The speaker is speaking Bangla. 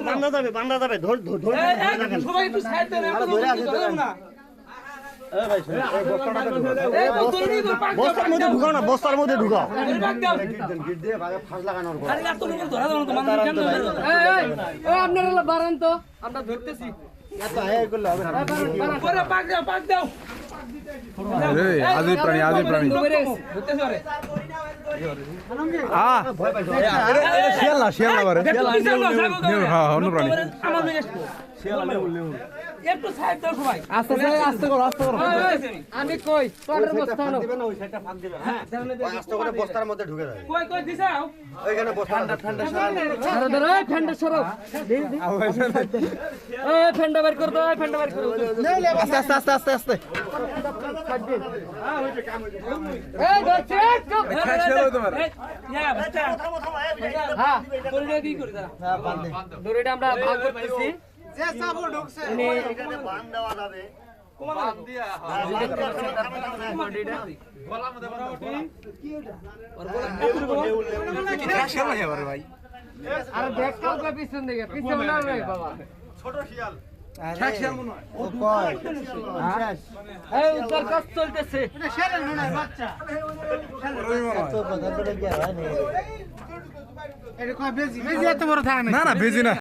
বান্ধা যাবে ধর সবাই একটু সাইড দেন আমরা ধরে না বস্তার মধ্যে ঢুকাও না বস্তার মধ্যে ঢুকাও আপনারা বাড়ান তো আমরা ধরতেছি আজই প্রাণী শিয়াল না বারে হ্যাঁ অন্য প্রাণী একটু সাইড দাও সবাই আস্তে করো আমি কই তোর বস্তা নাও আস্তে করে বস্তার মধ্যে ঢুকে যায় কই কই দিছাও ওইখানে ঠান্ডা আরে ধরো ঠান্ডা সরো এই ঠান্ডা বের কর দাও ঠান্ডা বের কর আস্তে এই ধর চেক তোমার হ্যাঁ বাচ্চা হ্যাঁ দড়িটা কি করি দাঁড়া দড়িটা আমরা ভাগ করতেছি যে সাবো ঢুকছে এখানে বাঁধ দেওয়া যাবে বাঁধ দিয়া ভাই আরে দেখ কাউকে পিছন দিকে পিছন না রে বাবা ছোট শিয়াল শিয়াল মনে হয় ও কয় এই উত্তর কাজ চলতেছে এটা শিয়াল না বাচ্চা তো কথা বলে কি হয় না এটা কয় বেজি এত বড় থাকে না বেজি না